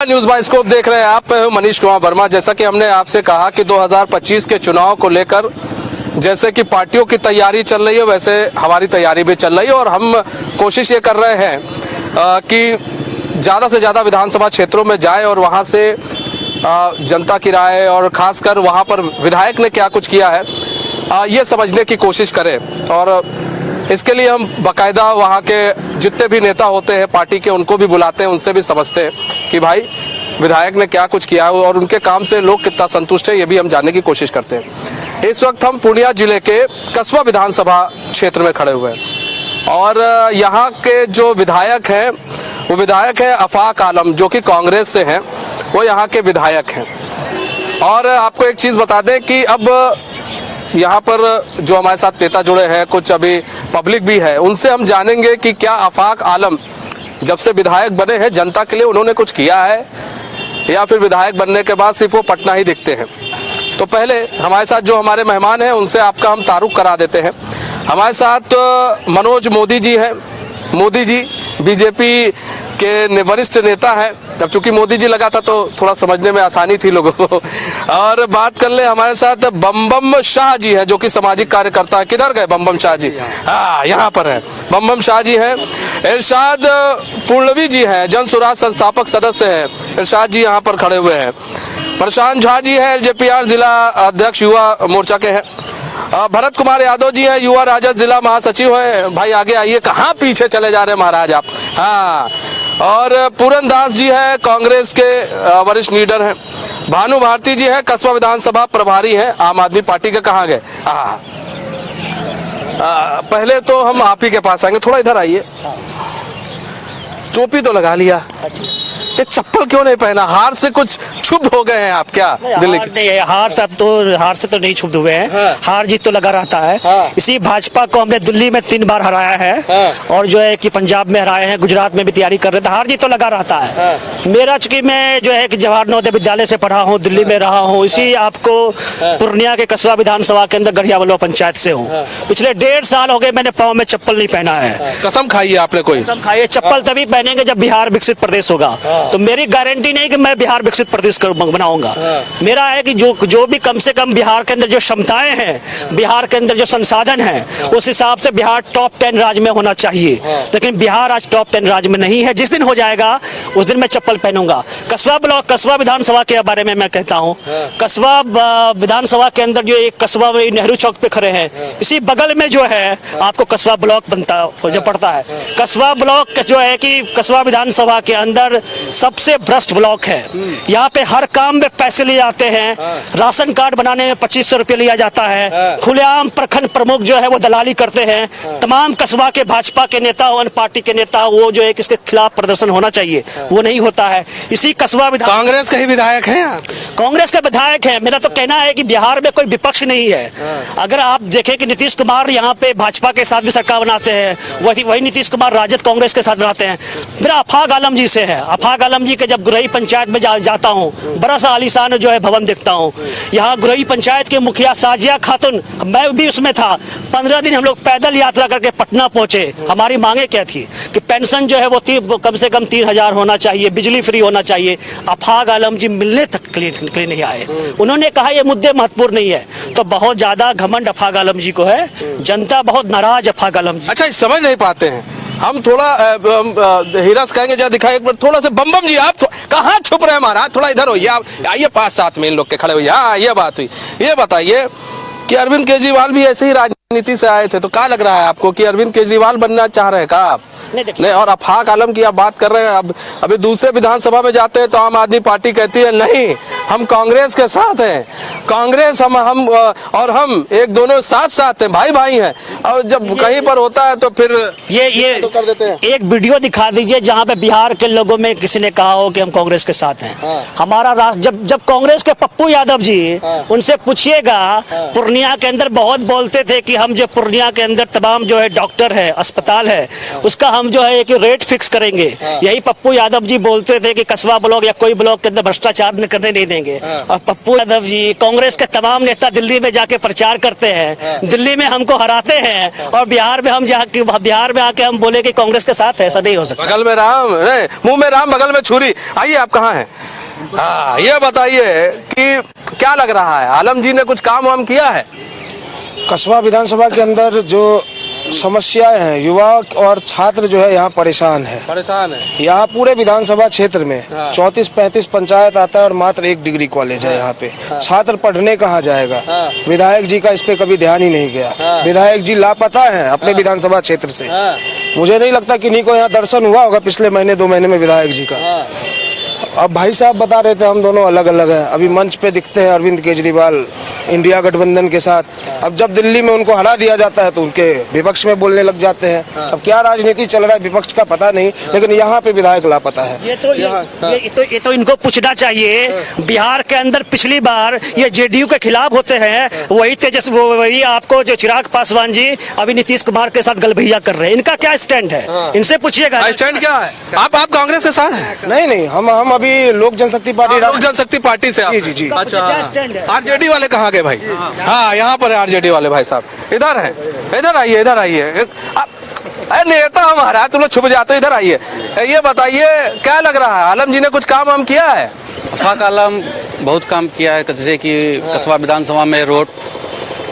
News bioscope देख रहे हैं आप। मैं हूं मनीष कुमार वर्मा। जैसा कि हमने आपसे कहा कि 2025 के चुनाव को लेकर जैसे कि पार्टियों की तैयारी चल रही है, वैसे हमारी तैयारी भी चल रही है और हम कोशिश ये कर रहे हैं कि ज़्यादा से ज़्यादा विधानसभा क्षेत्रों में जाए और वहाँ से जनता की राय और ख़ासकर वहाँ पर विधायक ने क्या कुछ किया है ये समझने की कोशिश करें। और इसके लिए हम बाकायदा वहाँ के जितने भी नेता होते हैं पार्टी के, उनको भी बुलाते हैं, उनसे भी समझते हैं कि भाई विधायक ने क्या कुछ किया है और उनके काम से लोग कितना संतुष्ट है, ये भी हम जानने की कोशिश करते हैं। इस वक्त हम पूर्णिया जिले के कस्बा विधानसभा क्षेत्र में खड़े हुए हैं और यहाँ के जो विधायक हैं वो विधायक है आफाक आलम, जो कि कांग्रेस से हैं, वो यहाँ के विधायक हैं। और आपको एक चीज़ बता दें कि अब यहाँ पर जो हमारे साथ नेता जुड़े हैं, कुछ अभी पब्लिक भी है, उनसे हम जानेंगे कि क्या आफाक आलम जब से विधायक बने हैं जनता के लिए उन्होंने कुछ किया है या फिर विधायक बनने के बाद सिर्फ वो पटना ही दिखते हैं। तो पहले हमारे साथ जो हमारे मेहमान हैं उनसे आपका हम तारुफ करा देते हैं। हमारे साथ मनोज मोदी जी हैं। मोदी जी बीजेपी के वरिष्ठ नेता हैं। अब चूंकि मोदी जी लगा था तो थोड़ा समझने में आसानी थी लोगों को। और बात कर ले हमारे साथ बम शाह जी हैं, जो कि सामाजिक कार्यकर्ता है। किधर गए बम शाह जी? हाँ, यहाँ पर है बम शाह जी हैं। इरशाद पूर्णवी जी हैं, जन सुराज संस्थापक सदस्य हैं। इरशाद जी यहाँ पर खड़े हुए हैं। प्रशांत झा जी हैं, LJPR जिला अध्यक्ष युवा मोर्चा के हैं। भरत कुमार यादव जी हैं, युवा राजद जिला महासचिव हैं। भाई आगे आइए, कहाँ पीछे चले जा रहे हैं महाराज आप? हाँ, और पूरन दास जी हैं, कांग्रेस के वरिष्ठ लीडर हैं। भानु भारती जी हैं, कस्बा विधानसभा प्रभारी हैं आम आदमी पार्टी के। कहाँ गए? पहले तो हम आप ही के पास आएंगे, थोड़ा इधर आइए। टोपी तो लगा लिया, ये चप्पल क्यों नहीं पहना? हार से कुछ क्षुब्ध हो गए हैं आप क्या? दिल्ली नहीं, हार से तो नहीं क्षुब्ध हुए हैं। हाँ। हार जीत तो लगा रहता है। हाँ। इसी भाजपा को हमने दिल्ली में 3 बार हराया है। हाँ। और जो है कि पंजाब में हराए हैं, गुजरात में भी तैयारी कर रहे थे। हार जीत तो लगा रहता है। हाँ। मेरा चूंकि मैं जो है कि जवाहर नवोदय विद्यालय से पढ़ा हूँ, दिल्ली में रहा हूँ, इसी आपको पूर्णिया के कस्बा विधानसभा के अंदर गढ़िया बलुआ पंचायत से हूँ। पिछले 1.5 साल हो गए मैंने पाँव में चप्पल नहीं पहना है। कसम खाई है आपने कोई? कसम खाइए, चप्पल तभी पहनेंगे जब बिहार विकसित प्रदेश होगा। तो मेरी गारंटी नहीं कि मैं बिहार विकसित प्रदेश बनाऊंगा। मेरा है कि जो भी कम से कम बिहार के अंदर जो क्षमताएं हैं, बिहार के अंदर जो संसाधन हैं, उस हिसाब से बिहार टॉप 10 राज्य में होना चाहिए। लेकिन बिहार आज टॉप 10 राज्य में नहीं है। जिस दिन हो जाएगा उस दिन मैं चप्पल पहनूंगा। कस्बा ब्लॉक, कस्बा विधानसभा के बारे में मैं कहता हूँ। कस्बा विधानसभा के अंदर जो एक कस्बा में नेहरू चौक पे खड़े हैं, इसी बगल में जो है आपको कस्बा ब्लॉक बनता हो पड़ता है। कस्बा ब्लॉक जो है कि कस्बा विधानसभा के अंदर सबसे भ्रष्ट ब्लॉक है। यहाँ पे हर काम में पैसे लिए जाते हैं। राशन कार्ड बनाने में 2500 रुपये लिया जाता है। खुलेआम प्रखंड प्रमुख जो है वो दलाली करते हैं। तमाम कस्बा के भाजपा के नेता, वन पार्टी के नेता, वो जो है कि इसके खिलाफ प्रदर्शन होना चाहिए, वो नहीं होता है। इसी कस्बा कांग्रेस के ही विधायक हैं? कांग्रेस के विधायक हैं। मेरा तो कहना है कि बिहार में कोई विपक्ष नहीं है। अगर आप देखें कि नीतीश कुमार यहाँ पे भाजपा के साथ भी सरकार बनाते हैं, वही नीतीश कुमार राजद कांग्रेस के साथ बनाते हैं। मेरा आफाक आलम जी से है। आफाक आलम जी के जब गुरई पंचायत में जाता हूँ, बड़ा सा आलीशान जो है भवन देखता हूँ। यहाँ गुरई पंचायत के मुखिया साजिया खातून, मैं भी उसमें था। 15 दिन हम लोग पैदल यात्रा करके पटना पहुंचे। हमारी मांगे क्या थी कि पेंशन जो है वो कम से कम 3000 होना चाहिए, बिजली फ्री होना चाहिए। आफाक आलम जी मिलने तक के लिए नहीं आए। उन्होंने कहा ये मुद्दे महत्वपूर्ण नहीं है। तो बहुत ज्यादा घमंड आफाक आलम जी को है। जनता बहुत नाराज आफाक आलम जी। अच्छा, समझ नहीं पाते हैं हम। थोड़ा हीरास कहेंगे, जरा दिखाइए एक बार थोड़ा सा। बम जी आप कहाँ छुप रहे हैं महाराज? थोड़ा इधर होइए, आप आइए पास, साथ में इन लोग के खड़े हुए। हाँ, ये बात हुई। ये बताइए कि अरविंद केजरीवाल भी ऐसे ही राजनीति से आए थे, तो क्या लग रहा है आपको कि अरविंद केजरीवाल बनना चाह रहे हैं क्या आप? नहीं। और आफाक आलम की आप बात कर रहे हैं। अब अभी दूसरे विधानसभा में जाते हैं तो आम आदमी पार्टी कहती है नहीं, हम कांग्रेस के साथ हैं। कांग्रेस हम और हम एक दोनों साथ हैं, भाई हैं। और जब कहीं पर होता है तो फिर ये तो कर देते हैं। एक वीडियो दिखा दीजिए जहाँ पे बिहार के लोगों में किसी ने कहा हो कि हम कांग्रेस के साथ हैं। हाँ। हमारा राष्ट्र जब कांग्रेस के पप्पू यादव जी, उनसे पूछिएगा, पूर्णिया के अंदर बहुत बोलते थे कि हम जो पूर्णिया के अंदर तमाम जो है डॉक्टर है, अस्पताल है, उसका हम जो है कि रेट फिक्स करेंगे। यही पप्पू यादव जी बोलते थे कि कस्बा ब्लॉक या कोई ब्लॉक के अंदर भ्रष्टाचार करने नहीं देंगे। बनेंगे। और पप्पू यादव जी, कांग्रेस के तमाम नेता दिल्ली में जाके प्रचार करते हैं, दिल्ली में हमको हराते हैं, और बिहार में बिहार में आके हम बोले कि कांग्रेस के साथ है, ऐसा नहीं हो सकता। बगल में राम, नहीं, मुंह में राम बगल में छुरी। आइए, आप कहाँ हैं? हाँ, ये बताइए कि क्या लग रहा है, आलम जी ने कुछ काम वाम किया है? कस्बा विधानसभा के अंदर जो समस्याएं हैं, युवा और छात्र जो है यहाँ परेशान है। यहाँ पूरे विधानसभा क्षेत्र में 34-35 पंचायत आता है और मात्र 1 डिग्री कॉलेज है यहाँ पे। छात्र पढ़ने कहाँ जाएगा? विधायक जी का इस पे कभी ध्यान ही नहीं गया। विधायक जी लापता हैं अपने विधानसभा क्षेत्र से। मुझे नहीं लगता किन्हीं को यहाँ दर्शन हुआ होगा पिछले महीने 2 महीने में विधायक जी का। अब भाई साहब बता रहे थे हम दोनों अलग अलग हैं, अभी मंच पे दिखते हैं अरविंद केजरीवाल इंडिया गठबंधन के साथ। अब जब दिल्ली में उनको हरा दिया जाता है तो उनके विपक्ष में बोलने लग जाते हैं। अब क्या राजनीति चल रहा है विपक्ष का पता नहीं, लेकिन यहाँ पे विधायक लापता है। ये तो इनको पूछना चाहिए। बिहार के अंदर पिछली बार ये जेडीयू के खिलाफ होते हैं, वही आपको जो चिराग पासवान जी अभी नीतीश कुमार के साथ गलभैया कर रहे हैं। इनका क्या स्टैंड है? इनसे पूछिएगा स्टैंड क्या है। आप कांग्रेस के साथ हैं? नहीं, हम अभी लोक जनशक्ति पार्टी। लोक जनशक्ति पार्टी से आप? जी। अच्छा, आरजेडी वाले कहाँ गए भाई? हाँ, यहाँ पर आरजेडी वाले भाई साहब इधर है। इधर आइए, इधर आइए। अरे नेता हमारा, तुम लोग छुप जाते हो, इधर आइए। ये बताइए क्या लग रहा है, आलम जी ने कुछ काम वाम किया है? अफाक आलम बहुत काम किया है, जैसे कि कस्बा विधानसभा में रोड,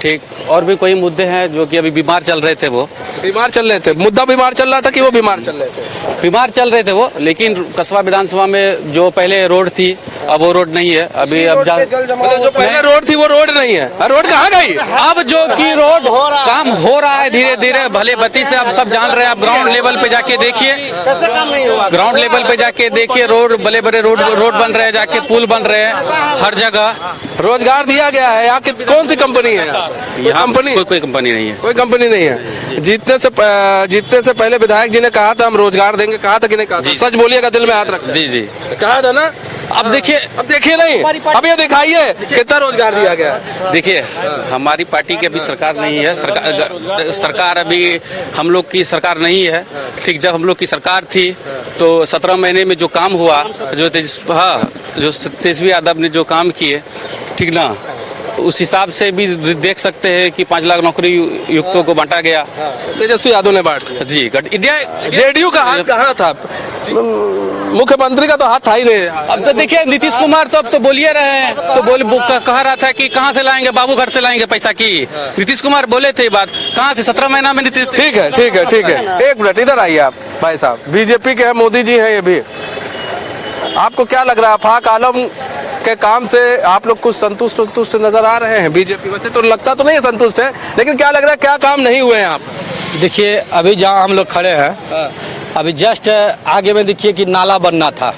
ठीक, और भी कोई मुद्दे हैं जो कि अभी बीमार चल रहे थे। वो बीमार चल रहे थे? मुद्दा बीमार चल रहा था कि वो बीमार चल रहे थे? बीमार चल रहे थे वो, लेकिन कस्बा विधानसभा में जो पहले रोड थी अब वो रोड नहीं है। अभी अब जो पहले रोड थी वो रोड नहीं है। रोड कहाँ गई? अब जो कि रोड काम हो रहा है धीरे धीरे, भले बत्ती से आप सब जान रहे हैं। आप ग्राउंड लेवल पे जाके देखिए, ग्राउंड लेवल पे जाके देखिए, रोड बड़े बड़े रोड बन रहे हैं, जाके पुल बन रहे हैं हर जगह। रोजगार दिया गया है। यहाँ कौन सी कंपनी है? यहाँ कोई कंपनी नहीं है। कोई कंपनी नहीं है। जीतने से पहले विधायक जी ने कहा था हम रोजगार देंगे, कहा था कि नहीं कहा था? सच बोलिएगा, दिल में हाथ रख। जी कहा था ना। अब देखिए नहीं, अब ये दिखाइए कितना रोजगार दिया गया। देखिए, हमारी पार्टी की अभी सरकार नहीं है। सरकार अभी हम लोग की सरकार नहीं है। ठीक, जब हम लोग की सरकार थी तो 17 महीने में जो काम हुआ, जो तेजस्वी यादव ने जो काम किए, ठीक ना, उस हिसाब से भी देख सकते हैं कि 5 लाख नौकरी युक्तों को बांटा गया। तेजस्वी यादव ने बांट दिया। जी, इंडिया जेडीयू का हाथ कहाँ था? मुख्यमंत्री का तो हाथ था ही नहीं। अब तो देखिए नीतीश कुमार तो अब तो बोलिए रहे हैं, तो कह रहा था कि कहाँ से लाएंगे, बाबू घर से लाएंगे पैसा की। नीतीश कुमार बोले थे बात, कहाँ से 17 महीना में नीतीश। ठीक है। एक मिनट इधर आइए आप भाई साहब, बीजेपी के हैं, मोदी जी हैं ये भी। आपको क्या लग रहा है, अफाक आलम के काम से आप लोग कुछ संतुष्ट नजर आ रहे हैं? बीजेपी वैसे तो लगता तो नहीं है संतुष्ट है, लेकिन क्या लग रहा है, क्या काम नहीं हुए हैं आप? देखिए, अभी जहाँ हम लोग खड़े हैं, अभी जस्ट आगे में देखिए कि नाला बनना था।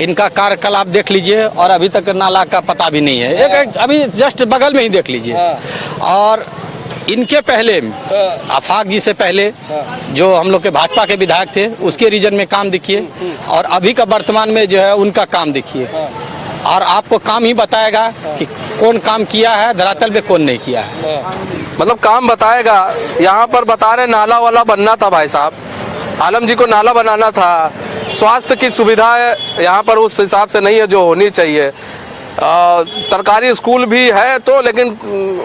इनका कार्यकलाप देख लीजिए और अभी तक नाला का पता भी नहीं है। एक अभी जस्ट बगल में ही देख लीजिए। और इनके पहले आफाक जी से पहले जो हम लोग के भाजपा के विधायक थे, उसके रीजन में काम देखिए, और अभी का वर्तमान में जो है उनका काम देखिए, और आपको काम ही बताएगा कि कौन काम किया है धरातल पे, कौन नहीं किया है। मतलब काम बताएगा। यहाँ पर बता रहे नाला वाला बनना था भाई साहब, आलम जी को नाला बनाना था। स्वास्थ्य की सुविधा यहाँ पर उस हिसाब से नहीं है जो होनी चाहिए। सरकारी स्कूल भी है तो, लेकिन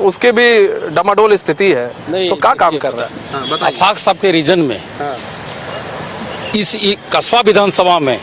उसकी भी डमाडोल स्थिति है। तो क्या काम कर रहा है? आफाक साहब के रीजन में इस कस्बा विधानसभा में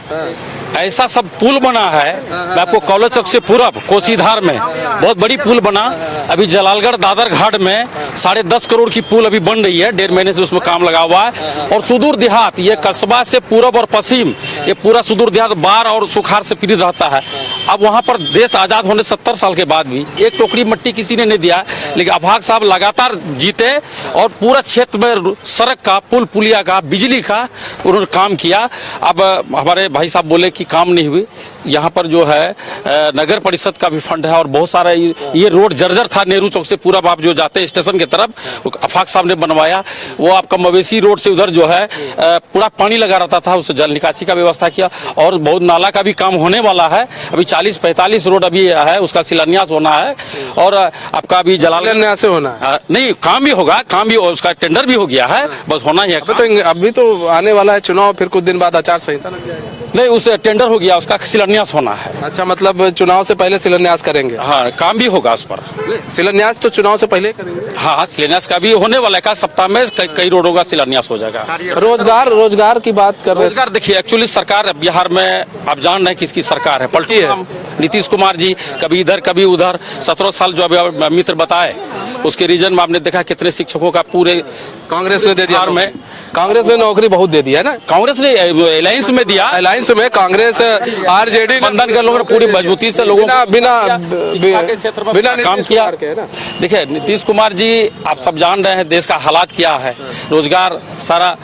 ऐसा सब पुल बना है। मैं आपको कॉलेज चौक से पूरब कोसीधार में बहुत बड़ी पुल बना। अभी जलालगढ़ दादर घाट में 10.5 करोड़ की पुल अभी बन रही है, 1.5 महीने से उसमें काम लगा हुआ है। और सुदूर देहात, ये कस्बा से पूरब और पश्चिम, ये पूरा सुदूर देहात बाढ़ और सुखाड़ से पीड़ित रहता है। अब वहाँ पर देश आज़ाद होने 70 साल के बाद भी एक टोकरी मिट्टी किसी ने नहीं दिया, लेकिन अफाक साहब लगातार जीते और पूरा क्षेत्र में सड़क का, पुल पुलिया का, बिजली का उन्होंने काम किया। अब हमारे भाई साहब बोले कि काम नहीं हुई। यहाँ पर जो है नगर परिषद का भी फंड है और बहुत सारा ये रोड जर्जर था नेहरू चौक से पूरा आप जो जाते हैं स्टेशन की तरफ, अफाक साहब ने बनवाया। वो आपका मवेशी रोड से उधर जो है पूरा पानी लगा रहता था, उस जल निकासी का व्यवस्था किया। और बहुत नाला का भी काम होने वाला है। अभी 40-45 रोड अभी है, उसका शिलान्यास होना है। और आपका अभी जलालगढ़ से होना है, नहीं काम भी होगा, काम भी, उसका टेंडर भी हो गया है, बस होना ही है। अभी तो आने वाला है चुनाव, फिर कुछ दिन बाद आचार संहिता लग जाएगा। नहीं, उस टेंडर हो गया, उसका शिलान्यास होना है। अच्छा, मतलब चुनाव से पहले शिलान्यास करेंगे। हाँ, काम भी होगा उस पर। शिलान्यास तो चुनाव से पहले करेंगे। हाँ, शिलान्यास का भी होने वाला है, एक सप्ताह में कई रोडों का शिलान्यास हो जाएगा। रोजगार की बात कर रहे हैं। रोजगार देखिए, एक्चुअली सरकार बिहार में आप जान रहे हैं किसकी सरकार है, पलटी है। नीतीश कुमार जी कभी इधर कभी उधर, 17 साल जो अभी मित्र बताए, उसके रीजन में आपने देखा कितने शिक्षकों का पूरे कांग्रेस ने दे दिया बिहार में। कांग्रेस ने नौकरी बहुत दे दिया है ना। कांग्रेस ने अलायंस में दिया, अलायंस में कांग्रेस आरजेडी बंधन के लोगों ने पूरी मजबूती से लोगों बिना क्षेत्र में काम किया। देखिए, नीतीश कुमार जी आप सब जान रहे हैं देश का हालात क्या है, रोजगार सारा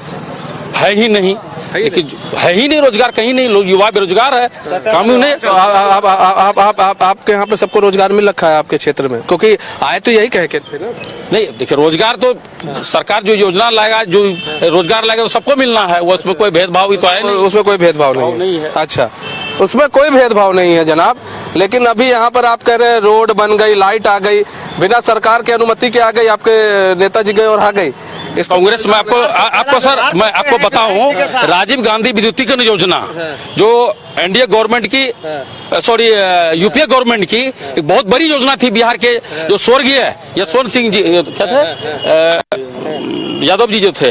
है ही नहीं, लेकिन है ही नहीं रोजगार, कहीं नहीं, लोग युवा बेरोजगार है, काम ही नहीं। आपके यहाँ पे सबको रोजगार मिल रखा है आपके क्षेत्र में, क्योंकि आए तो यही कह के थे ना। नहीं, देखिए रोजगार तो सरकार जो योजना लाएगा, जो रोजगार लाएगा, तो सबको मिलना है, वो उसमें कोई भेदभाव भी तो है नहीं। उसमें कोई भेदभाव नहीं है। अच्छा, उसमें कोई भेदभाव नहीं है जनाब। लेकिन अभी यहाँ पर आप कह रहे हैं रोड बन गई, लाइट आ गई, बिना सरकार की अनुमति के आ गई, आपके नेताजी गए और आ गई। इस कांग्रेस में आपको सर मैं आपको बताऊं, राजीव गांधी विद्युतीकरण योजना जो एनडीए गवर्नमेंट की, सॉरी यूपीए गवर्नमेंट की एक बहुत बड़ी योजना थी बिहार के, जो स्वर्गीय यशवंत सिंह जी क्या थे, यादव जी जो थे,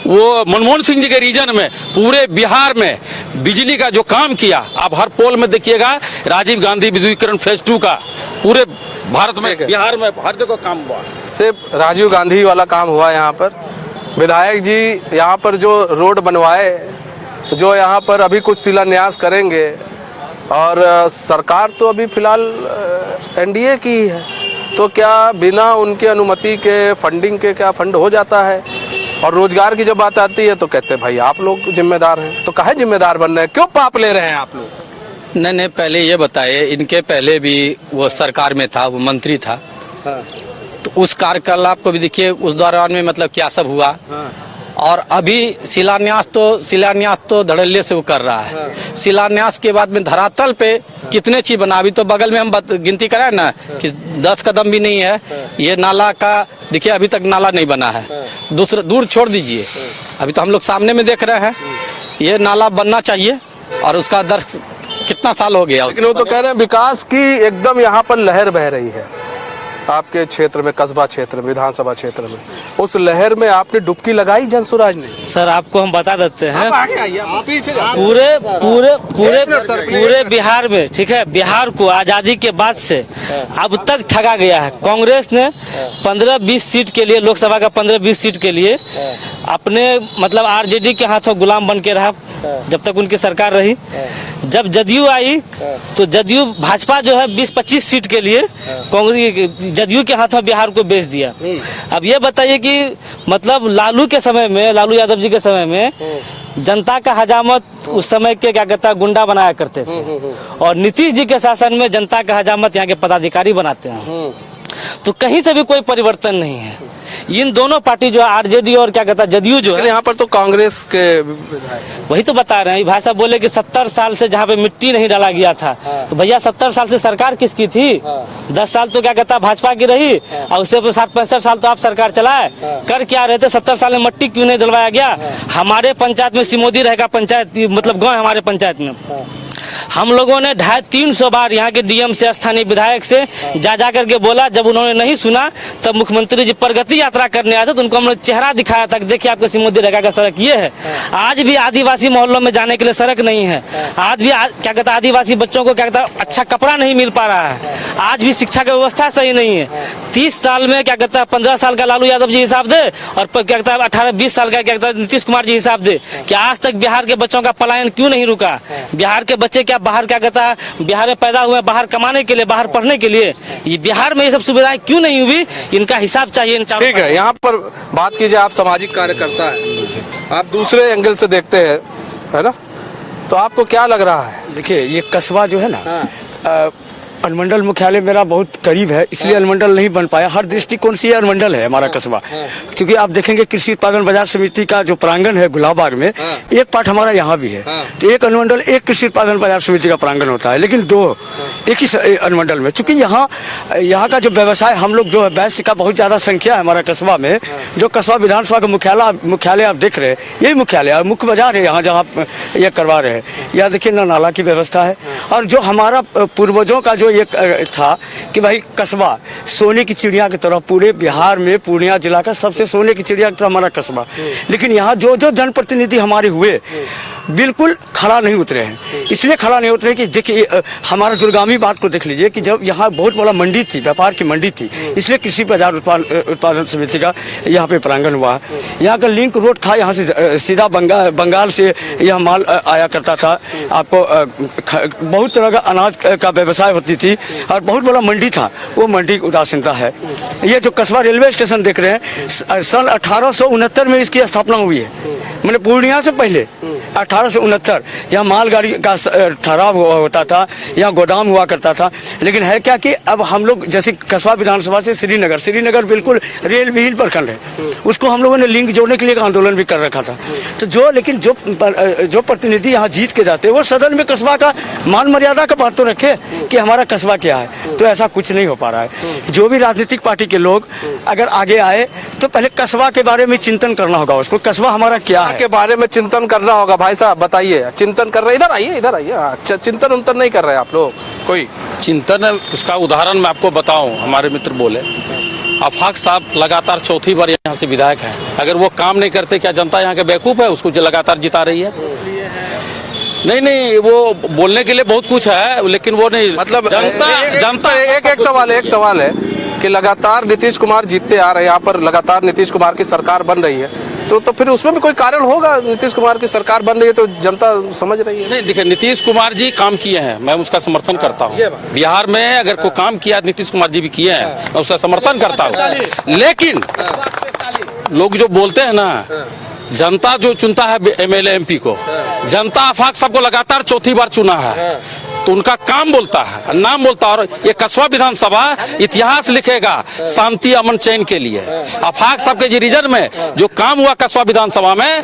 वो मनमोहन सिंह जी के रीजन में पूरे बिहार में बिजली का जो काम किया, आप हर पोल में देखिएगा राजीव गांधी विद्युतीकरण फेज 2 का पूरे भारत में, बिहार में हर जगह काम हुआ। सिर्फ राजीव गांधी वाला काम हुआ यहाँ पर। विधायक जी यहाँ पर जो रोड बनवाए, जो यहाँ पर अभी कुछ शिलान्यास करेंगे, और सरकार तो अभी फिलहाल एनडीए की ही है, तो क्या बिना उनके अनुमति के फंडिंग के क्या फंड हो जाता है? और रोजगार की जब बात आती है तो कहते हैं भाई आप लोग जिम्मेदार हैं। तो काहे जिम्मेदार बन रहे हैं, क्यों पाप ले रहे हैं आप लोग? नहीं, पहले ये बताइए, इनके पहले भी वो सरकार में था, वो मंत्री था। हाँ। तो उस कार्यकलाप को भी देखिए, उस दौरान में मतलब क्या सब हुआ। हाँ। और अभी शिलान्यास तो धड़ल्ले से वो कर रहा है। हाँ। शिलान्यास के बाद में धरातल पे कितने चीज बना, अभी तो बगल में हम गिनती कराए ना कि 10 कदम भी नहीं है। ये नाला का देखिए, अभी तक नाला नहीं बना है। दूसरा दूर छोड़ दीजिए, अभी तो हम लोग सामने में देख रहे हैं, ये नाला बनना चाहिए। और उसका दर कितना साल हो गया। लेकिन वो तो कह रहे हैं विकास की एकदम यहाँ पर लहर बह रही है आपके क्षेत्र में, कस्बा क्षेत्र में, विधानसभा क्षेत्र में। उस लहर में आपने डुबकी लगाई जनसुराज ने? सर आपको हम बता देते हैं, पूरे बिहार में, ठीक है, बिहार को आजादी के बाद से अब तक ठगा गया है। कांग्रेस ने 15-20 सीट के लिए, लोकसभा का 15-20 सीट के लिए अपने मतलब आरजेडी के हाथों गुलाम बन के रहा जब तक उनकी सरकार रही। जब जदयू आई तो जदयू भाजपा जो है 20-25 सीट के लिए कांग्रेस जदयू के हाथों बिहार को बेच दिया। अब ये बताइए कि मतलब लालू के समय में, लालू यादव जी के समय में जनता का हजामत उस समय के क्या कहता है गुंडा बनाया करते थे, और नीतीश जी के शासन में जनता का हजामत यहाँ के पदाधिकारी बनाते हैं। तो कहीं से भी कोई परिवर्तन नहीं है। इन दोनों पार्टी जो है आरजेडी और क्या कहता है जदयू जो है, यहाँ पर तो कांग्रेस के वही तो बता रहे हैं। भाई साहब बोले कि 70 साल से जहाँ पे मिट्टी नहीं डाला गया था, तो भैया 70 साल से सरकार किसकी थी? 10 साल तो क्या कहता है भाजपा की रही, और उससे 60-65 साल तो आप सरकार चलाए। कर क्या रहे थे 70 साल में? मट्टी क्यों नहीं डलवाया गया? हमारे पंचायत में सिमोदी रहेगा, पंचायत मतलब गाँव हमारे पंचायत में हम लोगों ने 250-300 बार यहाँ के डीएम से, स्थानीय विधायक से जा करके बोला। जब उन्होंने नहीं सुना तब मुख्यमंत्री जी प्रगति यात्रा करने आए थे, तो उनको हमने चेहरा दिखाया था कि देखिए आपके सिमोदी रेखा का सड़क ये है। आज भी आदिवासी मोहल्लों में जाने के लिए सड़क नहीं है। आज भी क्या कहता है आदिवासी बच्चों को क्या कहता है अच्छा कपड़ा नहीं मिल पा रहा है। आज भी शिक्षा की व्यवस्था सही नहीं है। 30 साल में क्या कहता है 15 साल का लालू यादव जी हिसाब दे, और क्या कहता है 18-20 साल का क्या कहता है नीतीश कुमार जी हिसाब दे कि आज तक बिहार के बच्चों का पलायन क्यों नहीं रुका? बिहार के बच्चे क्या बाहर क्या कहता है बिहार में पैदा हुए, बाहर कमाने के लिए, बाहर पढ़ने के लिए, ये बिहार में ये सब सुविधाएं क्यों नहीं हुई? इनका हिसाब चाहिए। ठीक है, यहाँ पर बात कीजिए, आप सामाजिक कार्यकर्ता है, आप दूसरे एंगल से देखते हैं, है ना, तो आपको क्या लग रहा है? देखिए, ये कस्बा जो है ना, अनुमंडल मुख्यालय मेरा बहुत करीब है, इसलिए अनुमंडल नहीं बन पाया। हर दृष्टिकोण से अनुमंडल है हमारा कस्बा, क्योंकि आप देखेंगे कृषि उत्पादन बाजार समिति का जो प्रांगण है गुलाबबाग में, एक पार्ट हमारा यहाँ भी है। तो एक अनुमंडल, एक कृषि उत्पादन बाजार समिति का प्रांगण होता है, लेकिन 2 एक ही अनुमंडल में। चूँकि यहाँ का जो व्यवसाय, हम लोग जो है वैश्य का बहुत ज़्यादा संख्या है हमारा कस्बा में। जो कस्बा विधानसभा का मुख्यालय आप देख रहे हैं, यही मुख्यालय है, मुख्य बाजार है यहाँ जहाँ ये करवा रहे हैं। यहाँ देखिए ना नाला की व्यवस्था है। और जो हमारा पूर्वजों का जो ये था कि भाई कस्बा सोने की चिड़िया की तरह, पूरे बिहार में पूर्णिया जिला का सबसे सोने की चिड़िया की तरह हमारा कस्बा, लेकिन यहाँ जो जनप्रतिनिधि हमारे हुए बिल्कुल खड़ा नहीं उतरे हैं। इसलिए खड़ा नहीं उतरे कि देखिए हमारा दुर्गामी बात को देख लीजिए कि जब यहाँ बहुत बड़ा मंडी थी, व्यापार की मंडी थी, इसलिए कृषि बाजार उत्पादन समिति का यहाँ पे प्रांगण हुआ। यहाँ का लिंक रोड था, यहाँ से सीधा बंगाल से यह माल आया करता था। आपको बहुत तरह का अनाज का व्यवसाय होती थी और बहुत बड़ा मंडी था, वो मंडी की उदासीनता है। ये जो कस्बा रेलवे स्टेशन देख रहे हैं, सन 1869 में इसकी स्थापना हुई है, मैंने पूर्णिया से पहले 1869। यहाँ मालगाड़ी का ठहराव होता था, यहाँ गोदाम हुआ करता था। लेकिन है क्या कि अब हम लोग जैसे कस्बा विधानसभा से श्रीनगर बिल्कुल रेल विहीन प्रखंड है, उसको हम लोगों ने लिंक जोड़ने के लिए एक आंदोलन भी कर रखा था। तो लेकिन जो प्रतिनिधि यहाँ जीत के जाते हैं, वो सदन में कस्बा का मान मर्यादा का बात तो रखे कि हमारा कस्बा क्या है। तो ऐसा कुछ नहीं हो पा रहा है। जो भी राजनीतिक पार्टी के लोग अगर आगे आए तो पहले कस्बा के बारे में चिंतन करना होगा, उसको कस्बा हमारा क्या है के बारे में चिंतन करना होगा। भाई साहब बताइए, चिंतन कर रहे, इधर आइए। हाँ, चिंतन उंतन नहीं कर रहे आप लोग कोई? चिंतन है, उसका उदाहरण मैं आपको बताऊं। हमारे मित्र बोले आफाक साहब लगातार चौथी बार यहाँ से विधायक हैं। अगर वो काम नहीं करते, क्या जनता यहाँ के बेवकूफ है? उसको लगातार जिता रही है। नहीं, वो बोलने के लिए बहुत कुछ है, लेकिन वो नहीं, मतलब जनता एक सवाल है कि लगातार नीतीश कुमार जीतते आ रहे हैं, यहाँ पर लगातार नीतीश कुमार की सरकार बन रही है, तो फिर उसमें भी कोई कारण होगा। नीतीश कुमार की सरकार बन रही है तो जनता समझ रही है। नहीं, देखिए नीतीश कुमार जी काम किए हैं, मैं उसका समर्थन करता हूँ। बिहार में अगर कोई काम किया नीतीश कुमार जी भी किए हैं, मैं उसका समर्थन करता हूँ। लेकिन लोग जो बोलते हैं ना, जनता जो चुनता है एमएलए एमपी को, जनता आफाक सबको लगातार चौथी बार चुना है, तो उनका काम बोलता है, नाम बोलता है। और ये कस्बा विधानसभा इतिहास लिखेगा शांति अमन चैन के लिए। आफाक सबके जी रीजन में जो काम हुआ कस्बा विधानसभा में,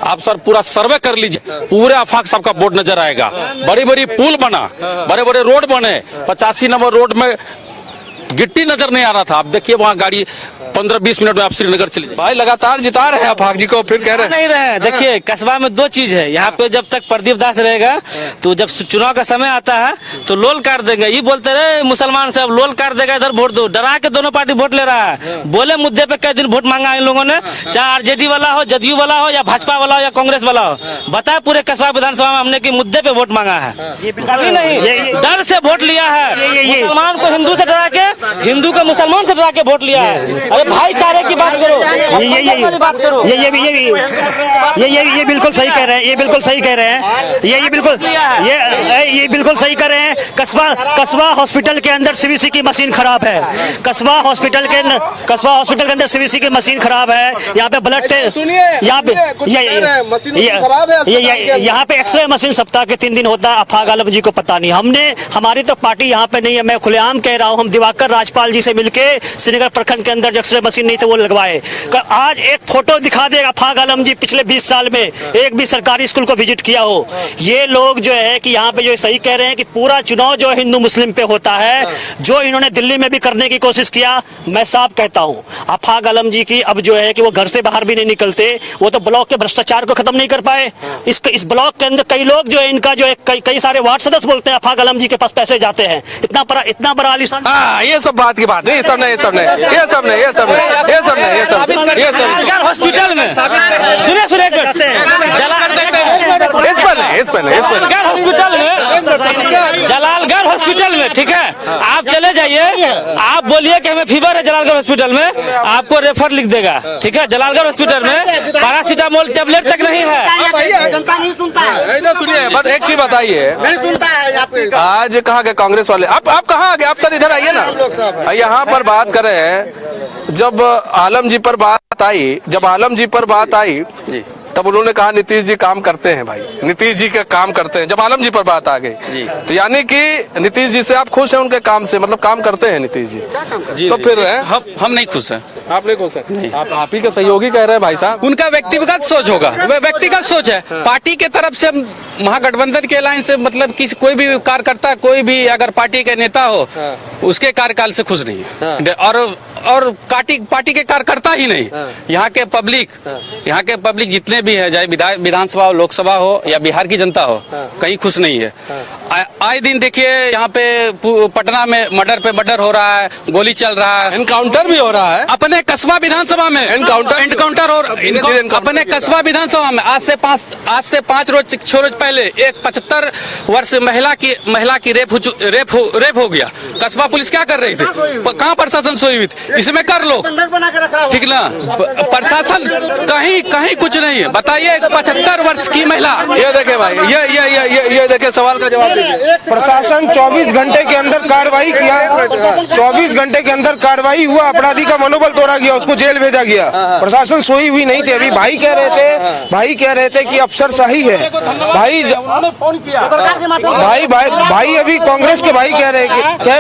आप सर पूरा सर्वे कर लीजिए, पूरे आफाक सबका बोर्ड नजर आएगा। बड़ी बड़ी पुल बना, बड़े बड़े रोड बने। 85 नंबर रोड में गिट्टी नजर नहीं आ रहा था, आप देखिए वहाँ गाड़ी 15-20 मिनट में आप श्रीनगर चले जाए। भाई लगातार जिता रहे हैं आफाक जी को, फिर कह रहे नहीं रहे। देखिए कस्बा में दो चीज है, यहाँ पे जब तक प्रदीप दास रहेगा, तो जब चुनाव का समय आता है तो लोल काट देंगे। ये बोलते रहे मुसलमान से, अब लोल काट देगा, इधर वोट दो, डरा के दोनों पार्टी वोट ले रहा है। बोले मुद्दे पे कई दिन वोट मांगा इन लोगों ने, चाहे आरजेडी वाला हो, जदयू वाला हो, या भाजपा वाला हो, या कांग्रेस वाला हो। बताए पूरे कस्बा विधानसभा में हमने की मुद्दे पे वोट मांगा है? कभी नहीं, डर से वोट लिया है। मुसलमान को हिंदू से डरा के, हिंदू को मुसलमान से डरा के वोट लिया है। अरे भाईचारे की बात करो, बात करो। ये बिल्कुल सही कह रहे हैं, ये बिल्कुल सही कह रहे हैं, ये बिल्कुल सही कह रहे हैं। कस्बा हॉस्पिटल के अंदर सीवीसी की मशीन खराब है। कस्बा हॉस्पिटल के अंदर सीवीसी की मशीन खराब है। यहाँ पे ब्लड टेस्ट, यहाँ पे एक्सरे मशीन सप्ताह के 3 दिन होता है। आफाक आलम जी को पता नहीं। हमारी तो पार्टी यहाँ पे नहीं है, मैं खुलेआम कह रहा हूँ। हम दिवाकर राजपाल जी से मिलके श्रीनगर प्रखंड के अंदर एक्सरे मशीन नहीं थे वो लगवाए। आज एक फोटो दिखा दे आफाक आलम जी पिछले 20 साल में एक भी सरकारी स्कूल को विजिट किया हो। ये लोग जो है कि यहाँ पे जो सही कह रहे हैं कि पूरा चुनाव जो हिंदू मुस्लिम पे होता है, जो इन्होंने दिल्ली में भी करने की कोशिश किया। मैं साफ कहता हूँ आफाक आलम जी की अब जो है कि वो घर से बाहर भी नहीं निकलते, वो तो ब्लॉक के भ्रष्टाचार को खत्म नहीं कर पाए। इस ब्लॉक के अंदर कई लोग जो है इनका जो है कई सारे वार्ड सदस्य बोलते हैं आफाक आलम जी के पास पैसे जाते हैं। इतना बड़ा आलिशान। ये सब बात की बात नहीं, ये सब नहीं। हॉस्पिटल में सुने जलालगढ़ हॉस्पिटल में, ठीक है, आप चले जाइए, आप बोलिए कि हमें फीवर है जलालगढ़ हॉस्पिटल में, आपको रेफर लिख देगा। ठीक है, जलालगढ़ हॉस्पिटल में पैरासीटामोल टेबलेट तक नहीं है। जनता नहीं सुनता है। सुनिए, बस एक चीज बताइए, नहीं सुनता है। आज कहाँ गए कांग्रेस वाले? आप कहाँ आ गए? आप सर इधर आइए ना। यहाँ पर बात कर रहे हैं, जब आलम जी पर बात आई, तब उन्होंने कहा नीतीश जी काम करते हैं भाई, नीतीश जी के काम करते हैं। जब आलम जी पर बात आ गई तो यानी कि नीतीश जी से आप खुश हैं, उनके काम से, मतलब काम करते हैं नीतीश जी। तो फिर हम नहीं खुश हैं। आप नहीं खुश हैं? आप ही के सहयोगी कह रहे हैं भाई साहब। उनका व्यक्तिगत सोच होगा, वह व्यक्तिगत सोच है। पार्टी के तरफ से महागठबंधन के लाइन से मतलब किसी कोई भी कार्यकर्ता, कोई भी अगर पार्टी के नेता हो उसके कार्यकाल से खुश नहीं है। और पार्टी के कार्यकर्ता ही नहीं, यहाँ के पब्लिक जितने भी है, चाहे विधानसभा हो, लोकसभा हो या बिहार की जनता हो, कहीं खुश नहीं है। आए दिन देखिए यहाँ पे पटना में मर्डर हो रहा है, गोली चल रहा है, एनकाउंटर भी हो रहा है अपने कस्बा विधानसभा में एनकाउंटर और अपने कस्बा विधानसभा में आज से 5 रोज 6 रोज पहले एक 75 वर्ष महिला की रेप हो गया। कस्बा पुलिस क्या कर रही थी? कहाँ प्रशासन सोई हुई थी? इसमें कर लो, ठीक ना? प्रशासन कहीं कुछ नहीं है। बताइए 75 वर्ष की महिला। ये देखे भाई, ये देखे, सवाल का जवाब दीजिए। प्रशासन 24 घंटे के अंदर कार्रवाई किया, 24 घंटे के अंदर कार्रवाई हुआ, अपराधी का मनोबल तोड़ा गया, उसको जेल भेजा गया। प्रशासन सोई हुई नहीं थी। अभी भाई कह रहे थे कि अफसरशाही है। भाई अभी कांग्रेस के भाई कह रहे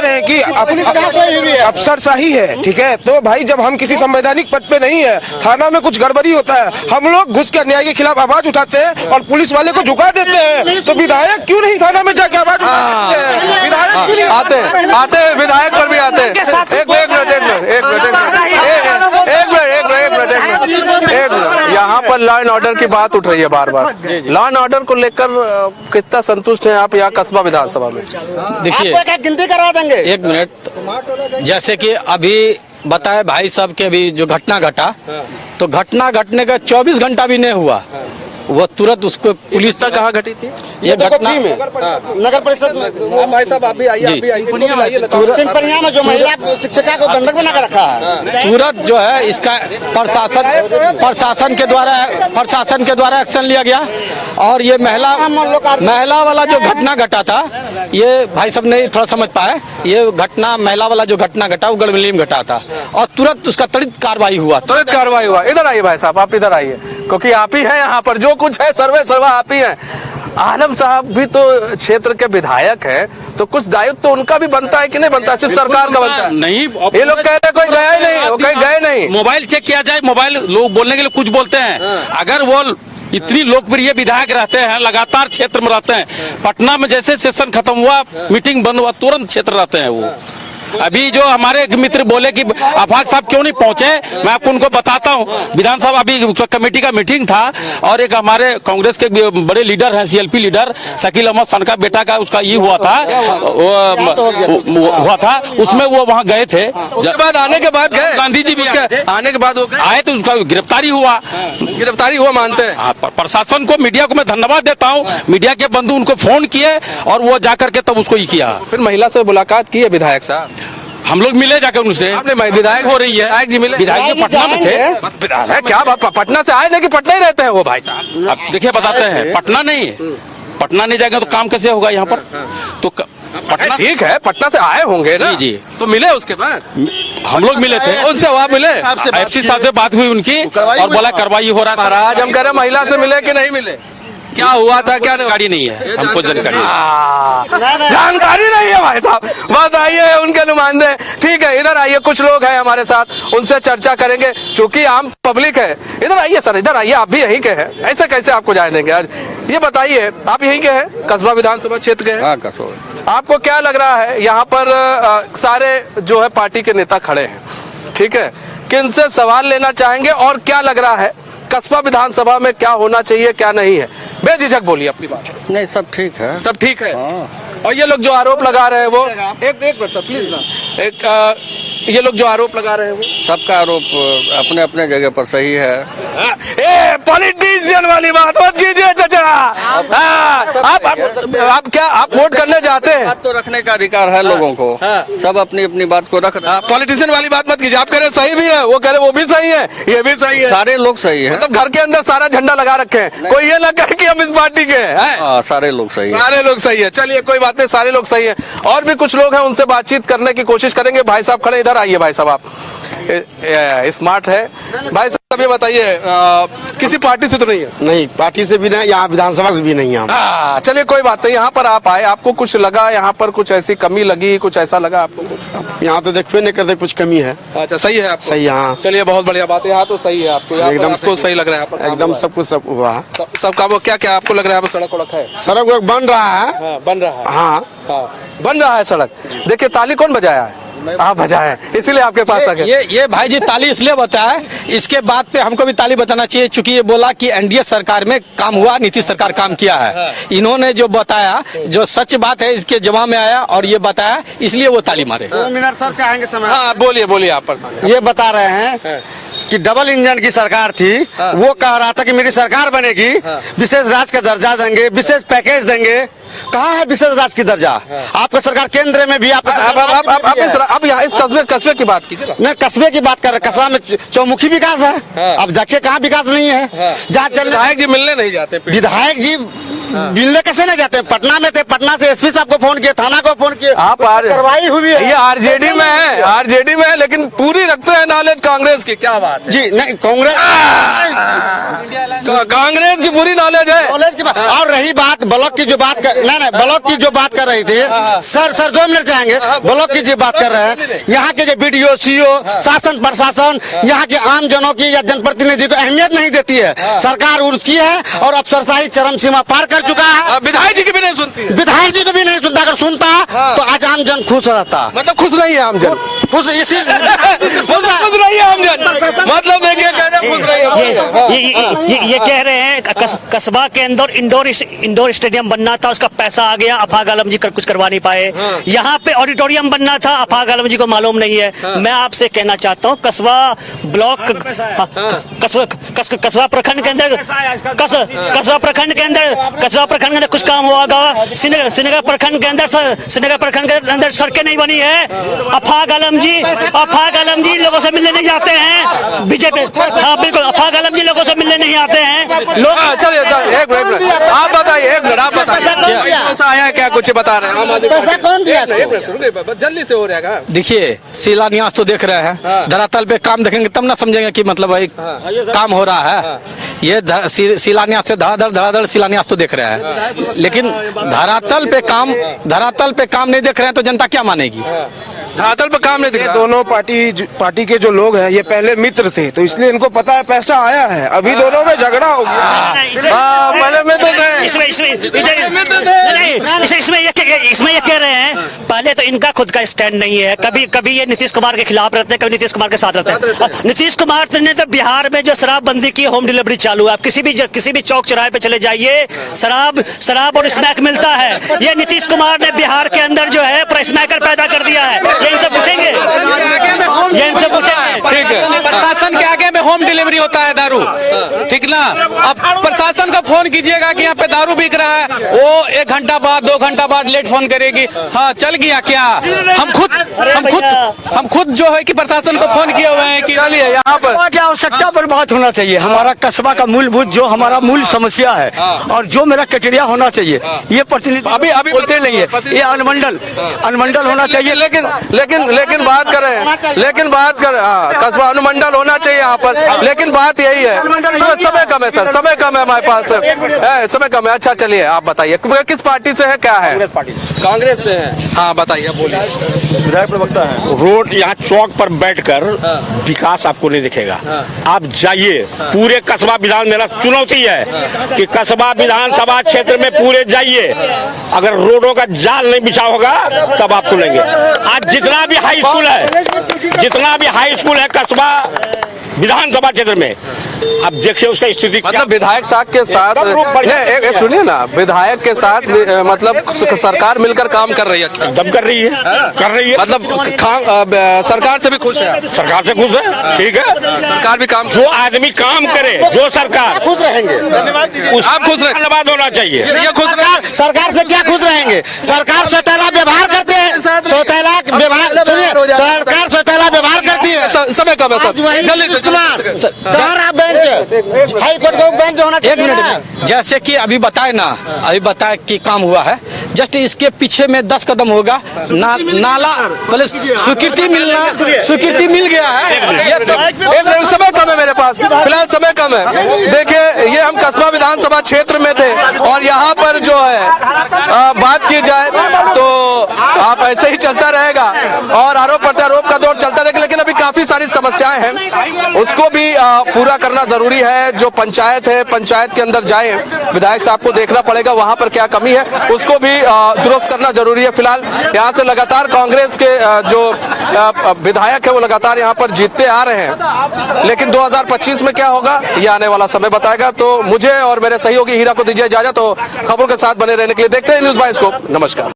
हैं कि अफसरशाही है, ठीक है? तो भाई जब हम किसी संवैधानिक पद पे नहीं है, थाना में कुछ गड़बड़ी होता है, हम लोग घुस के अन्याय के खिलाफ आवाज उठाते हैं और पुलिस वाले को झुका देते हैं। तो विधायक क्यों नहीं थाना में जाके आवाज उठाते हैं? विधायक क्यों नहीं आते हैं, विधायक पर भी आते हैं। एक मिनट, यहाँ पर लॉ एंड ऑर्डर की बात उठ रही है बार बार। लॉ एंड ऑर्डर को लेकर कितना संतुष्ट हैं आप यहाँ कस्बा विधानसभा में? देखिए, गिनती करवा देंगे। 1 मिनट। जैसे कि अभी बताए भाई साहब के अभी जो घटना घटा, तो घटना घटने का 24 घंटा भी नहीं हुआ, वो तुरंत उसको पुलिस तक कहाँ घटी थी? ये घटना नगर परिषद में। भाई साहब आप भी आइए, पिंपरिया में जो महिला शिक्षिका को बंधक बना कर रखा है, तुरंत जो है इसका प्रशासन के द्वारा एक्शन लिया गया। और ये महिला वाला जो घटना घटा था, ये भाई साहब नहीं थोड़ा समझ पाए, ये घटना महिला वाला जो घटना घटा वो गढ़मिली में घटा था और तुरंत उसका त्वरित कार्रवाई हुआ। इधर आइए भाई साहब, आप इधर आइए, क्योंकि आप ही हैं यहाँ पर, जो कुछ है सर्वा आप ही हैं। आलम साहब भी तो क्षेत्र के विधायक है, तो कुछ दायित्व तो उनका भी बनता है कि नहीं बनता? सिर्फ सरकार का बनता है? नहीं, ये लोग कह रहे हैं कोई गया ही नहीं, वो कहीं गए नहीं। मोबाइल चेक किया जाए, मोबाइल लोग बोलने के लिए कुछ बोलते हैं। अगर वो इतनी लोकप्रिय विधायक रहते हैं, लगातार क्षेत्र में रहते हैं, पटना में जैसे सेशन खत्म हुआ, मीटिंग बंद हुआ, तुरंत क्षेत्र रहते हैं वो। अभी जो हमारे एक मित्र बोले कि आफाक साहब क्यों नहीं पहुंचे, मैं आपको उनको बताता हूं। विधानसभा अभी कमेटी का मीटिंग था और एक हमारे कांग्रेस के बड़े लीडर हैं, सीएलपी लीडर शकील अहमद खान का बेटा का उसका ये हुआ था, उसमें वो वहां गए थे। उसके बाद आने के बाद गए, गांधी जी भी आने के बाद आए तो उसका गिरफ्तारी हुआ मानते हैं। प्रशासन को, मीडिया को मैं धन्यवाद देता हूँ। मीडिया के बंधु उनको फोन किए और वो जाकर के तब उसको ही किया। फिर महिला से मुलाकात की है विधायक साहब? हम लोग मिले जाकर उनसे। आपने विधायक हो रही है, विधायक जी मिले? विधायक जी पटना में थे। क्या बात, पटना से आए लेकिन पटना ही रहते हैं वो भाई साहब? अब देखिए बताते हैं, पटना नहीं जाएंगे तो काम कैसे होगा यहाँ पर? तो पटना ठीक है, पटना से आए होंगे ना? जी। तो मिले उसके बाद? हम लोग मिले थे उनसे, वहाँ मिले? एफसी साहब से बात हुई उनकी और बोला कार्रवाई हो रहा है। महाराज हम कह रहे महिला से मिले कि नहीं मिले? क्या हुआ था, क्या जानकारी नहीं है हमको, जानकारी नहीं है भाई साहब। बताइए उनके नुमाइंदे। ठीक है, इधर आइए, कुछ लोग हैं हमारे साथ, उनसे चर्चा करेंगे, चूंकि आम पब्लिक है। इधर आइए सर, इधर आइए, आप भी यहीं के हैं, ऐसे कैसे आपको जाने देंगे आज? ये बताइए, आप यहीं के हैं, कस्बा विधानसभा क्षेत्र के हैं? आपको क्या लग रहा है यहाँ पर सारे जो है पार्टी के नेता खड़े हैं, ठीक है, किनसे सवाल लेना चाहेंगे और क्या लग रहा है कस्बा विधानसभा में क्या होना चाहिए, क्या नहीं है? बेझिझक बोलिए अपनी बात। नहीं, सब ठीक है, सब ठीक है। और ये लोग जो आरोप लगा रहे हैं वो, एक मिनट सर प्लीज ना, ये लोग जो आरोप लगा रहे हैं वो, सबका आरोप अपने अपने जगह पर सही है। पॉलिटिशियन वाली बात मत कीजिए चाचा। आप क्या, आप वोट करने जाते हैं? बात तो रखने का अधिकार है लोगों को, सब अपनी अपनी बात को रख। पॉलिटिशियन वाली बात मत कीजिए। आप कह रहे सही भी है, वो कह रहे वो भी सही है, ये भी सही है, सारे लोग सही है। मतलब घर के अंदर सारा झंडा लगा रखे हैं, कोई ये ना कहे कि हम इस पार्टी के हैं। सारे लोग सही है, सारे लोग सही है। चलिए कोई बात नहीं, सारे लोग सही है। और भी कुछ लोग हैं, उनसे बातचीत करने की कोशिश करेंगे। भाई साहब खड़े, इधर आइए भाई साहब, आप स्मार्ट है भाई साहब। अब ये बताइए किसी पार्टी से तो नहीं है? नहीं, पार्टी से भी नहीं, यहाँ विधानसभा से भी नहीं हम। चलिए कोई बात नहीं। यहाँ पर आप आए, आपको कुछ लगा यहाँ पर, कुछ ऐसी कमी लगी, कुछ ऐसा लगा आपको? यहाँ तो देखते नहीं करते, कुछ कमी है। अच्छा, सही है आपको? सही, हाँ। चलिए बहुत बढ़िया बात है। यहाँ तो सही है आपको, यहाँ पर एकदम आपको सही लग रहा है? यहाँ पर एकदम सब कुछ सब हुआ है। सब काम क्या क्या आपको लग रहा है? यहाँ पर सड़क वड़क है? सड़क वड़क बन रहा है। हाँ, बन रहा है। हाँ, बन रहा है सड़क। देखिए ताली कौन बजाया है? आप बजाए, इसीलिए आपके पास आ गए। ये भाई जी ताली इसलिए बताया, इसके बाद पे हमको भी ताली बताना चाहिए, क्योंकि ये बोला कि एनडीए सरकार में काम हुआ, नीतीश सरकार काम किया है। इन्होंने जो बताया, जो सच बात है, इसके जवाब में आया और ये बताया, इसलिए वो ताली मारे। 2 मिनट सर चाहेंगे समय? हाँ बोलिए बोलिए आप पर। ये बता रहे हैं कि डबल इंजन की सरकार थी, वो कह रहा था कि मेरी सरकार बनेगी, विशेष राज्य का दर्जा देंगे, विशेष पैकेज देंगे। कहाँ है विशेष राज्य की दर्जा? आपका सरकार केंद्र में भी अब यहाँ इस कस्बे की बात कीजिए। नहीं, कस्बे की बात कर रहे, कस्बा में चौमुखी विकास है। अब देखिए कहाँ विकास नहीं है, जहाँ चल विधायक जी मिलने नहीं जाते। विधायक जी मिलने कैसे नहीं जाते? पटना में थे, पटना से एसपी साहब को फोन किए, थाना को फोन किए, आप कार्रवाई हुई है। ये आरजेडी में है, आरजेडी में है, लेकिन पूरी रखते हैं नॉलेज कांग्रेस की। क्या बात है जी? नहीं, कांग्रेस की पूरी नॉलेज है। कॉलेज की बात। और रही बात ब्लॉक की जो बात कर, नहीं ब्लॉक की जो बात कर रही थी सर 2 मिनट चाहेंगे। ब्लॉक की जो बात कर रहे हैं, यहाँ के जो बीडीओ सीओ शासन प्रशासन यहाँ के आम जनों की या जनप्रतिनिधि को अहमियत नहीं देती है। सरकार उसकी है और अफसरशाही चरम सीमा पार कर चुका है। विधायक जी की भी नहीं सुनती है। विधायक जी को भी नहीं सुनता। अगर सुनता तो आज आम जन खुश रहता। मतलब खुश नहीं है आम जन? खुश इसी खुश नहीं है आम जन, मतलब देखिए खुश नहीं है। ये कह रहे हैं कस्बा के अंदर इंडोर स्टेडियम बनना था, उसका पैसा आ गया, अफाक आलम जी कुछ करवा नहीं पाए। यहाँ पे ऑडिटोरियम बनना था, अफाक आलम जी को मालूम नहीं है। मैं आपसे कहना चाहता हूँ कस्बा ब्लॉक, कस्बा प्रखंड के अंदर, कस्बा प्रखंड के अंदर कुछ काम हुआ होगा। श्रीनगर प्रखंड के अंदर सड़कें नहीं बनी है। अफाक आलम जी लोगों से मिलने नहीं जाते हैं। बीजेपी, हाँ बिल्कुल, अफाक आलम जी लोगों से मिलने नहीं आते हैं लोग। चलिए एक मिनट आप बताइए, एक मिनट आप बताइए आया क्या कुछ बता रहे हैं? पैसा कौन दिया? जल्दी से हो रहेगा। देखिए शिलान्यास तो देख रहे हैं, धरातल पे काम देखेंगे तब ना समझेंगे कि मतलब भाई काम हो रहा है। ये शिलान्यास से धड़ाधड़ शिलान्यास तो देख रहे हैं, लेकिन धरातल पे काम नहीं देख रहे हैं तो जनता क्या मानेगी? धरातल पर काम नहीं दिख रहा। दोनों पार्टी के जो लोग हैं ये पहले मित्र थे, तो इसलिए इनको पता है पैसा आया है। अभी दोनों में झगड़ा हो गया। पहले मित्र थे, इसमें ये कह रहे हैं पहले तो इनका खुद का स्टैंड नहीं है। कभी ये नीतीश कुमार के खिलाफ रहते हैं, कभी नीतीश कुमार के साथ रहते हैं। नीतीश कुमार ने तो बिहार में जो शराबबंदी की, होम डिलीवरी चालू है। आप किसी भी चौक चौराहे पे चले जाइए, शराब और स्मैक मिलता है। ये नीतीश कुमार ने बिहार के अंदर जो है स्मैकर पैदा कर दिया है। ये इनसे पूछेंगे, ठीक है। प्रशासन के आगे में होम डिलीवरी होता है दारू, ठीक ना? अब प्रशासन को फोन कीजिएगा कि यहाँ पे दारू बिक रहा है, वो 1 घंटा बाद 2 घंटा बाद लेट फोन करेगी, हाँ चल गया क्या? हम खुद जो है कि प्रशासन को फोन किए हुए हैं कि चलिए यहाँ पर की आवश्यकता पर बात होना चाहिए। हमारा कस्बा का मूलभूत जो हमारा मूल समस्या है और जो मेरा क्राइटेरिया होना चाहिए, ये प्रतिनिधि अभी बोलते नहीं है। ये अनुमंडल होना चाहिए। लेकिन बात करें कस्बा अनुमंडल होना चाहिए यहाँ पर। लेकिन बात यही है, समय कम है सर, समय कम है हमारे पास, समय कम है। अच्छा चलिए आप बताइए किस पार्टी से है, क्या है? कांग्रेस से है। हाँ बताइए, बोलिए। विधायक प्रवक्ता है। रोड यहाँ चौक पर बैठकर विकास आपको नहीं दिखेगा। आप जाइए पूरे कस्बा विधान, मेरा चुनौती है कि कस्बा विधानसभा क्षेत्र में पूरे जाइए, अगर रोडों का जाल नहीं बिछा होगा तब आप सुनेंगे। आज जितना भी हाई स्कूल है कस्बा विधानसभा क्षेत्र में, अब देखिए उसका स्थिति मतलब विधायक साहब के साथ सुनिए ना, विधायक के साथ मतलब सरकार मिलकर काम कर रही है, एकदम कर रही है मतलब सरकार से भी खुश है? सरकार से खुश है, ठीक है। सरकार भी काम, जो आदमी काम करे, जो सरकार खुश रहेंगे, आप खुश धन्यवाद होना चाहिए। ये खुश सरकार से क्या खुश रहेंगे? सरकार सौतेला व्यवहार करते हैं, सौतेला व्यवहार, सुनिए, सरकार सौतेला व्यवहार करती है। समय कम है सर, जल्दी से कहाँ रहा बेंच, हाई कोर्ट का बेंच होना एक चाहिए ना। मिनट, जैसे कि अभी बताए ना, अभी बताए कि काम हुआ है, जस्ट इसके पीछे में 10 कदम होगा नाला, पहले स्वीकृति मिल गया है। ये तो एक मिनट, समय कम है मेरे पास, फिलहाल समय कम है। देखिए, ये हम कस्बा विधानसभा क्षेत्र में थे और यहाँ पर जो है बात की जाए तो आप ऐसे ही चलता रहेगा और आरोप प्रत्यारोप का दौर चलता रहेगा, लेकिन अभी काफी सारी समस्याएं हैं, उसको भी पूरा करना जरूरी है। जो पंचायत है, पंचायत के अंदर जाए, विधायक साहब को देखना पड़ेगा वहां पर क्या कमी है, उसको भी दुरुस्त करना जरूरी है। फिलहाल यहाँ से लगातार कांग्रेस के जो विधायक है वो लगातार यहाँ पर जीतते आ रहे हैं, लेकिन 2025 में क्या होगा ये आने वाला समय बताएगा। तो मुझे और मेरे सहयोगी हीरा को दीजिए इजाजत, तो खबरों के साथ बने रहने के लिए देखते हैं न्यूज़ बाइस्कोप। नमस्कार।